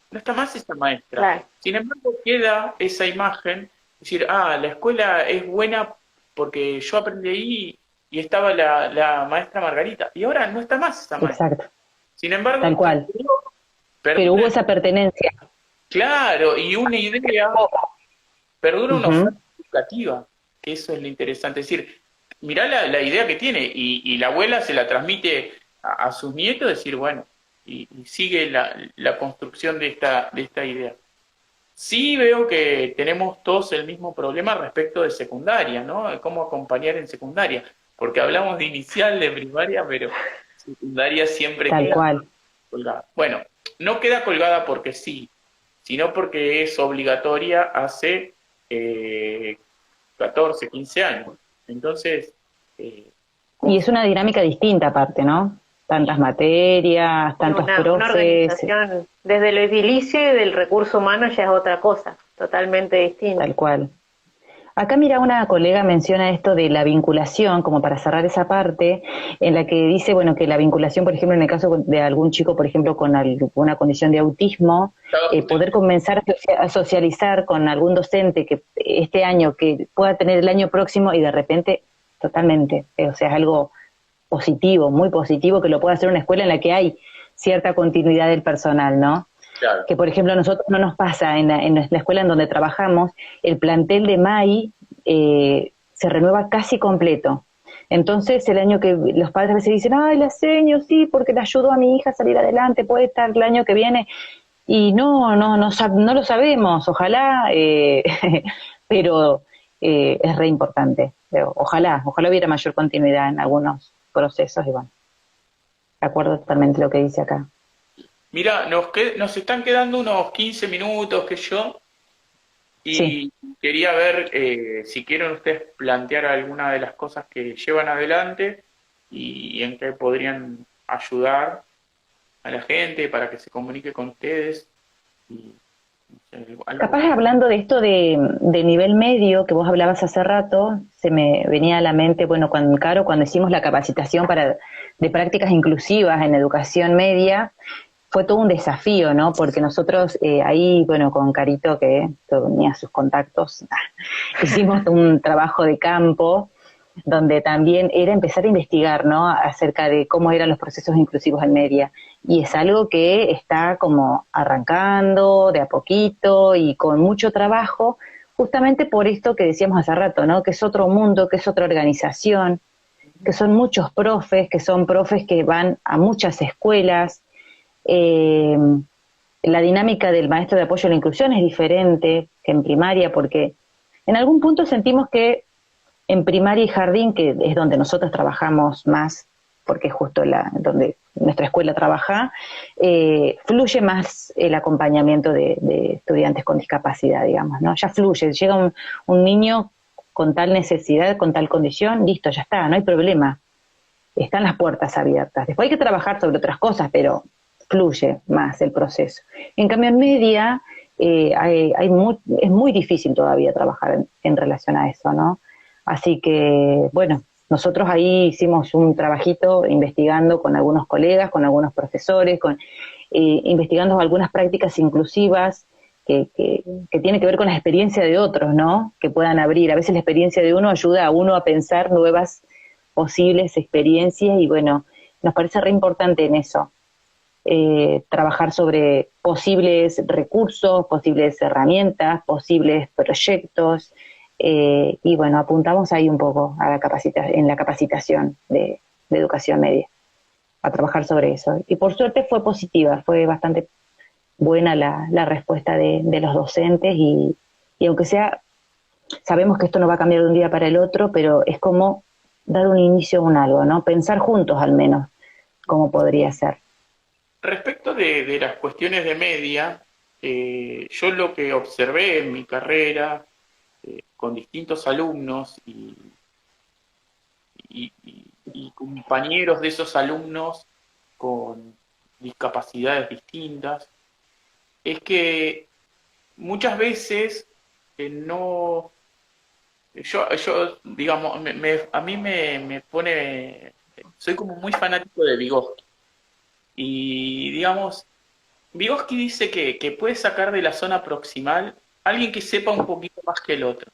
No está más esa maestra. Claro. Sin embargo, queda esa imagen, es decir, la escuela es buena porque yo aprendí ahí y estaba la maestra Margarita. Y ahora no está más esa maestra. Exacto. Sin embargo, tal cual. Pero hubo esa pertenencia. Claro, y una idea, perdura una oferta educativa, que eso es lo interesante. Es decir, mirá la idea que tiene, y la abuela se la transmite a sus nietos, decir, bueno, y sigue la construcción de esta idea. Sí veo que tenemos todos el mismo problema respecto de secundaria, ¿no? Cómo acompañar en secundaria, porque hablamos de inicial, de primaria, pero secundaria siempre queda colgada. Bueno, no queda colgada porque sí, sino porque es obligatoria hace 14, 15 años. Entonces... y es una dinámica distinta aparte, ¿no? Tantas materias, tantos profes. Una organización desde lo edilicio y del recurso humano ya es otra cosa, totalmente distinta. Tal cual. Acá mira, una colega menciona esto de la vinculación, como para cerrar esa parte, en la que dice, bueno, que la vinculación, por ejemplo, en el caso de algún chico, por ejemplo, con alguna condición de autismo, poder comenzar a socializar con algún docente que este año, que pueda tener el año próximo y de repente, totalmente, o sea, es algo positivo, muy positivo, que lo pueda hacer una escuela en la que hay cierta continuidad del personal, ¿no? Claro. Que por ejemplo a nosotros no nos pasa en la escuela en donde trabajamos, el plantel de MAI se renueva casi completo. Entonces el año que los padres a veces dicen, ay, la seño, sí, porque le ayudó a mi hija a salir adelante, puede estar el año que viene, y no lo sabemos, ojalá, pero es re importante. Ojalá hubiera mayor continuidad en algunos procesos, y bueno, de acuerdo totalmente lo que dice acá. Mira, nos están quedando unos 15 minutos que yo, Sí. y quería ver si quieren ustedes plantear alguna de las cosas que llevan adelante y en qué podrían ayudar a la gente para que se comunique con ustedes. Y, no sé, algo. Capaz hablando de esto de nivel medio que vos hablabas hace rato, se me venía a la mente, bueno, cuando hicimos la capacitación de prácticas inclusivas en educación media, fue todo un desafío, ¿no? Porque nosotros ahí, bueno, con Carito, que tenía sus contactos, hicimos un trabajo de campo donde también era empezar a investigar, ¿no? Acerca de cómo eran los procesos inclusivos en media. Y es algo que está como arrancando de a poquito y con mucho trabajo, justamente por esto que decíamos hace rato, ¿no? Que es otro mundo, que es otra organización, que son muchos profes, que son profes que van a muchas escuelas. Eh, la dinámica del maestro de apoyo a la inclusión es diferente que en primaria, porque en algún punto sentimos que en primaria y jardín, que es donde nosotros trabajamos más, porque es justo donde nuestra escuela trabaja, fluye más el acompañamiento de estudiantes con discapacidad, digamos, ¿no? Ya fluye, llega un niño con tal necesidad, con tal condición, listo, ya está, no hay problema. Están las puertas abiertas. Después hay que trabajar sobre otras cosas, pero fluye más el proceso. En cambio, en media es muy difícil todavía trabajar en relación a eso, ¿no? Así que, bueno, nosotros ahí hicimos un trabajito investigando con algunos colegas, con algunos profesores, investigando algunas prácticas inclusivas que tiene que ver con la experiencia de otros, ¿no? Que puedan abrir. A veces la experiencia de uno ayuda a uno a pensar nuevas posibles experiencias y, bueno, nos parece re importante en eso. Trabajar sobre posibles recursos, posibles herramientas, posibles proyectos, y bueno, apuntamos ahí un poco a en la capacitación de educación media, a trabajar sobre eso. Y por suerte fue positiva, fue bastante buena la respuesta de los docentes y aunque sea, sabemos que esto no va a cambiar de un día para el otro, pero es como dar un inicio a un algo, ¿no? Pensar juntos al menos cómo podría ser. Respecto de las cuestiones de media, yo lo que observé en mi carrera con distintos alumnos y compañeros de esos alumnos con discapacidades distintas, es que muchas veces no, digamos, a mí me pone, soy como muy fanático de Vygotsky. Y digamos, Vygotsky dice que puede sacar de la zona proximal alguien que sepa un poquito más que el otro.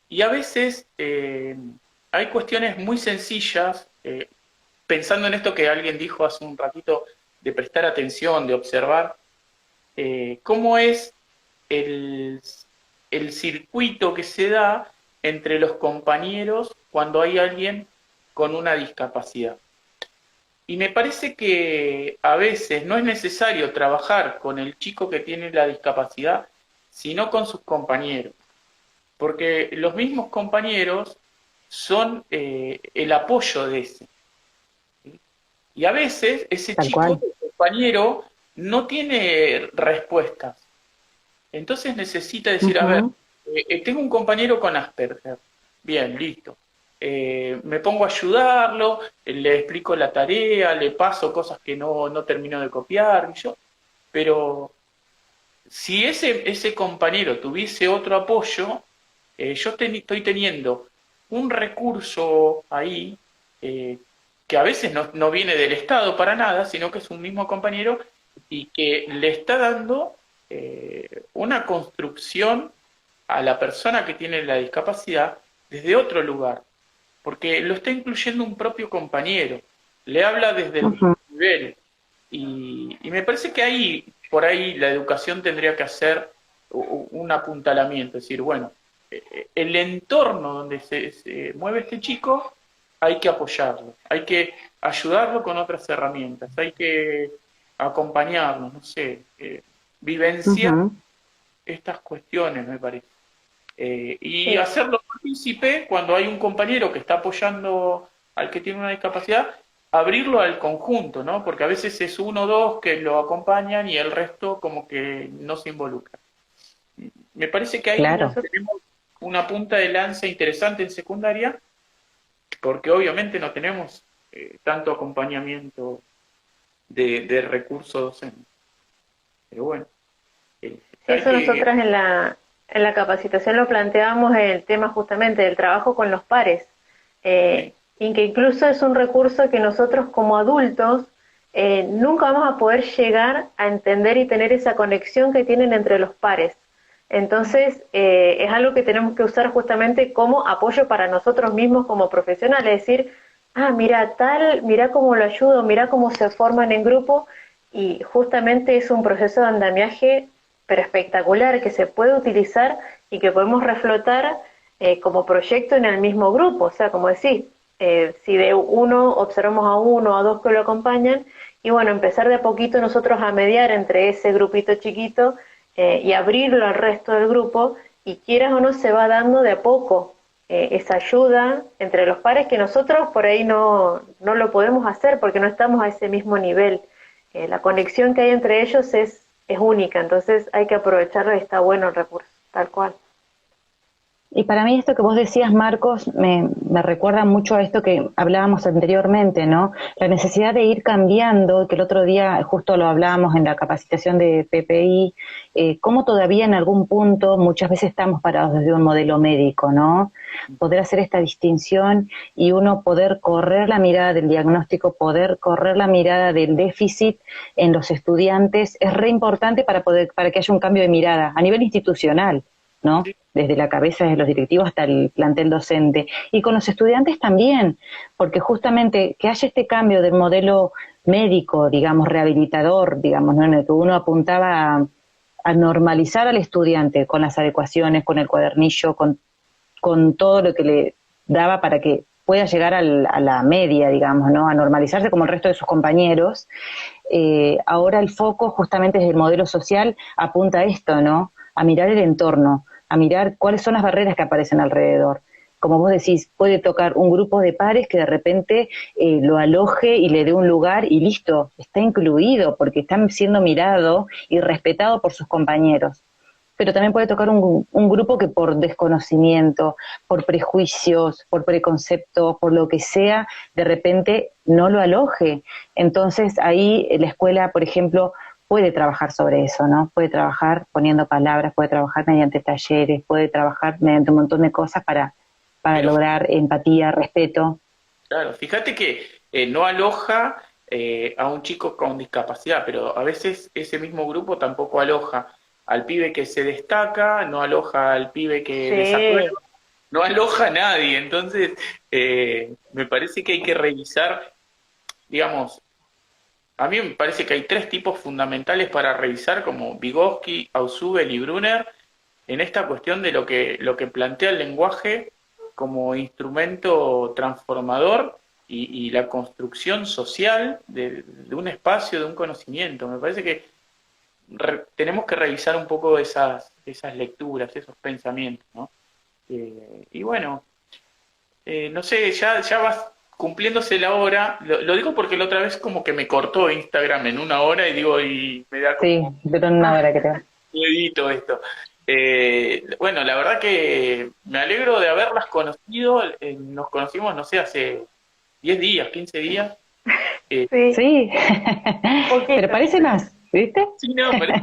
Y a veces hay cuestiones muy sencillas, pensando en esto que alguien dijo hace un ratito, de prestar atención, de observar, cómo es el, el circuito que se da entre los compañeros cuando hay alguien con una discapacidad. Y me parece que a veces no es necesario trabajar con el chico que tiene la discapacidad, sino con sus compañeros. Porque los mismos compañeros son el apoyo de ese. ¿Sí? Y a veces ese Tal chico, cual. el compañero, no tiene respuestas. Entonces necesita decir, a ver, Uh-huh. tengo un compañero con Asperger. Bien, listo. Me pongo a ayudarlo, le explico la tarea, le paso cosas que no termino de copiar, y yo, pero si ese compañero tuviese otro apoyo, yo estoy teniendo un recurso ahí eh, que a veces no viene del Estado para nada, sino que es un mismo compañero y que le está dando una construcción a la persona que tiene la discapacidad desde otro lugar, porque lo está incluyendo un propio compañero, le habla desde el mismo Uh-huh. nivel. y me parece que ahí, por ahí la educación tendría que hacer un apuntalamiento, es decir, bueno, el entorno donde se mueve este chico hay que apoyarlo, hay que ayudarlo con otras herramientas, hay que acompañarlo, no sé, vivenciar Ujú. estas cuestiones, me parece. Y Sí, hacerlo partícipe cuando hay un compañero que está apoyando al que tiene una discapacidad, abrirlo al conjunto, ¿no? Porque a veces es uno o dos que lo acompañan y el resto como que no se involucra. Me parece que sí, ahí Claro. nosotros, tenemos una punta de lanza interesante en secundaria, porque obviamente no tenemos tanto acompañamiento de recursos docentes. Pero bueno, sí, hay eso que... nosotras en la capacitación lo planteábamos el tema justamente del trabajo con los pares, y que incluso es un recurso que nosotros como adultos nunca vamos a poder llegar a entender y tener esa conexión que tienen entre los pares. Entonces, es algo que tenemos que usar justamente como apoyo para nosotros mismos como profesionales, es decir, ah, mira tal, mira cómo lo ayudo, mira cómo se forman en grupo, y justamente es un proceso de andamiaje pero espectacular que se puede utilizar y que podemos reflotar como proyecto en el mismo grupo. O sea, como decís, si de uno observamos a uno o a dos que lo acompañan, y bueno, empezar de a poquito nosotros a mediar entre ese grupito chiquito y abrirlo al resto del grupo, y quieras o no se va dando de a poco esa ayuda entre los pares que nosotros por ahí no lo podemos hacer porque no estamos a ese mismo nivel. La conexión que hay entre ellos es única, entonces hay que aprovecharlo y está bueno el recurso, tal cual. Y para mí esto que vos decías, Marcos, me recuerda mucho a esto que hablábamos anteriormente, ¿no? La necesidad de ir cambiando, que el otro día justo lo hablábamos en la capacitación de PPI, cómo todavía en algún punto muchas veces estamos parados desde un modelo médico, ¿no? Poder hacer esta distinción y uno poder correr la mirada del diagnóstico, poder correr la mirada del déficit en los estudiantes, es re importante para que haya un cambio de mirada a nivel institucional, ¿no? Sí, Desde la cabeza de los directivos hasta el plantel docente. Y con los estudiantes también, porque justamente que haya este cambio del modelo médico, digamos, rehabilitador, digamos, ¿no? En el que uno apuntaba a normalizar al estudiante con las adecuaciones, con el cuadernillo, con todo lo que le daba para que pueda llegar a la media, digamos, ¿no? A normalizarse como el resto de sus compañeros. Ahora el foco justamente desde el modelo social apunta a esto, ¿no? A mirar el entorno, a mirar cuáles son las barreras que aparecen alrededor. Como vos decís, puede tocar un grupo de pares que de repente lo aloje y le dé un lugar y listo, está incluido porque está siendo mirado y respetado por sus compañeros. Pero también puede tocar un grupo que por desconocimiento, por prejuicios, por preconceptos, por lo que sea, de repente no lo aloje. Entonces ahí la escuela, por ejemplo, puede trabajar sobre eso, ¿no? Puede trabajar poniendo palabras, puede trabajar mediante talleres, puede trabajar mediante un montón de cosas para pero lograr empatía, respeto. claro, fíjate que no aloja a un chico con discapacidad, pero a veces ese mismo grupo tampoco aloja al pibe que se destaca, no aloja al pibe que desaprueba, Sí, no aloja a nadie. Entonces, me parece que hay que revisar, digamos, a mí me parece que hay tres tipos fundamentales para revisar, como Vygotsky, Ausubel y Brunner, en esta cuestión de lo que plantea el lenguaje como instrumento transformador y la construcción social de un espacio, de un conocimiento. Me parece que tenemos que revisar un poco esas lecturas, esos pensamientos, ¿no? Y bueno, no sé, ya vas cumpliéndose la hora. Lo digo porque la otra vez como que me cortó Instagram en una hora y digo, y me da Sí, como duró una hora creo. miedito esto. Bueno, la verdad que me alegro de haberlas conocido. Nos conocimos, no sé, hace 10 días, 15 días. Eh, sí, Sí, pero poquito. parece más, ¿viste? sí, no, parece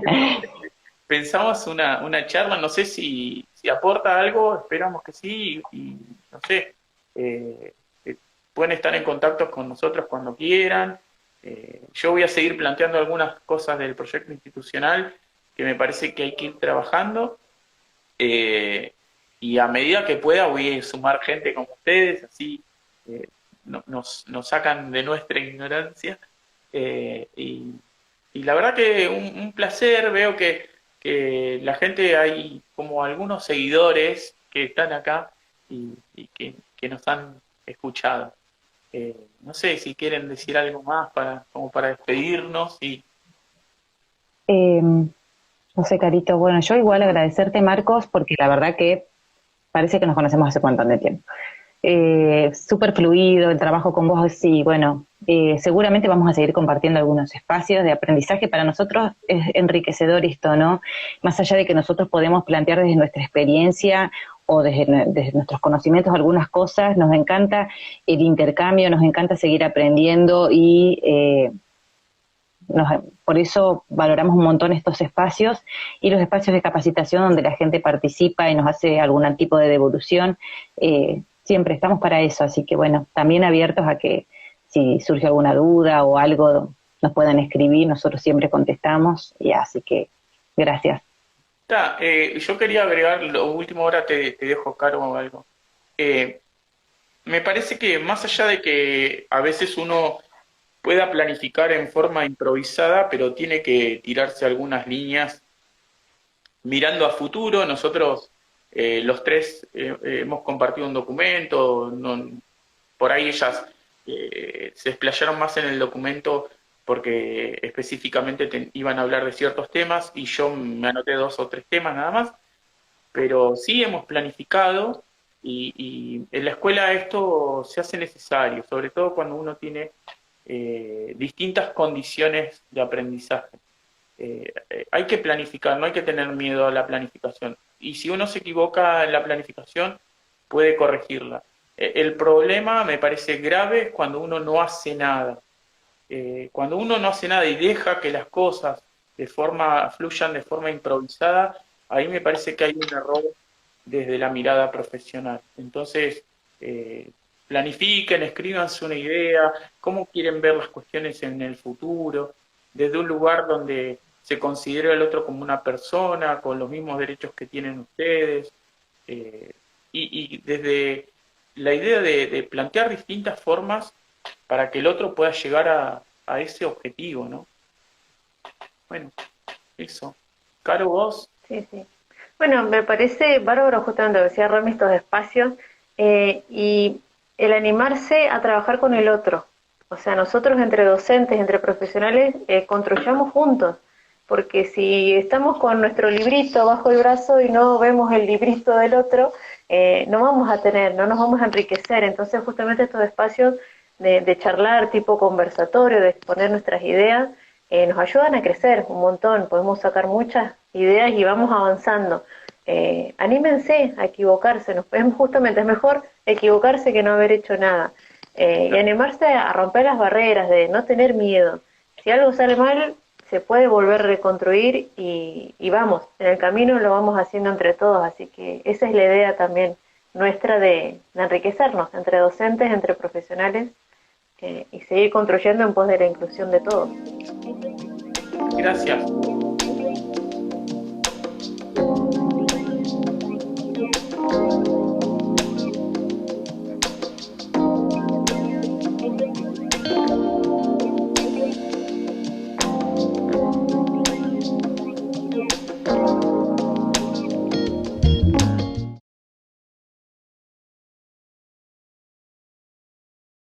pensamos una charla, no sé si aporta algo, esperamos que sí, y no sé, eh, eh, pueden estar en contacto con nosotros cuando quieran. Yo voy a seguir planteando algunas cosas del proyecto institucional que me parece que hay que ir trabajando, y a medida que pueda voy a sumar gente como ustedes, así nos sacan de nuestra ignorancia. Y la verdad que un placer, veo que la gente, hay como algunos seguidores que están acá y que nos han escuchado. No sé si quieren decir algo más como para despedirnos y Eh, no sé, Carito, bueno, yo igual agradecerte, Marcos, porque la verdad que parece que nos conocemos hace un montón de tiempo. Súper fluido el trabajo con vos, sí, bueno, seguramente vamos a seguir compartiendo algunos espacios de aprendizaje. Para nosotros es enriquecedor esto, ¿no? Más allá de que nosotros podemos plantear desde nuestra experiencia o desde nuestros conocimientos algunas cosas, nos encanta el intercambio, nos encanta seguir aprendiendo y por eso valoramos un montón estos espacios y los espacios de capacitación donde la gente participa y nos hace algún tipo de devolución. Siempre estamos para eso, así que bueno, también abiertos a que si surge alguna duda o algo nos puedan escribir, nosotros siempre contestamos, y así que gracias. yo quería agregar lo último, ahora te dejo, Caro, o algo. Eh, Me parece que más allá de que a veces uno pueda planificar en forma improvisada, pero tiene que tirarse algunas líneas mirando a futuro. Nosotros los tres hemos compartido un documento, por ahí ellas se explayaron más en el documento porque específicamente iban a hablar de ciertos temas y yo me anoté 2 o 3 temas nada más, pero sí hemos planificado y en la escuela esto se hace necesario, sobre todo cuando uno tiene distintas condiciones de aprendizaje. Hay que planificar, no hay que tener miedo a la planificación. Y si uno se equivoca en la planificación, puede corregirla. El problema me parece grave es cuando uno no hace nada. Cuando uno no hace nada y deja que las cosas fluyan de forma improvisada, ahí me parece que hay un error desde la mirada profesional. Entonces, planifiquen, escríbanse una idea, cómo quieren ver las cuestiones en el futuro, desde un lugar donde se considere al otro como una persona, con los mismos derechos que tienen ustedes, eh, y desde la idea de plantear distintas formas para que el otro pueda llegar a ese objetivo, ¿no? Bueno, eso. Caro, vos. Sí, sí. Bueno, me parece bárbaro justamente lo que decía Romy, estos espacios y el animarse a trabajar con el otro. O sea, nosotros entre docentes, entre profesionales, construyamos juntos. Porque si estamos con nuestro librito bajo el brazo y no vemos el librito del otro, no vamos a tener, no nos vamos a enriquecer. Entonces, justamente estos espacios de charlar tipo conversatorio, de exponer nuestras ideas, nos ayudan a crecer un montón. Podemos sacar muchas ideas y vamos avanzando. Anímense a equivocarse, justamente es mejor equivocarse que no haber hecho nada. Y animarse a romper las barreras, de no tener miedo. Si algo sale mal, se puede volver a reconstruir y vamos, en el camino lo vamos haciendo entre todos, así que esa es la idea también nuestra de enriquecernos entre docentes, entre profesionales y seguir construyendo en pos de la inclusión de todos. Gracias.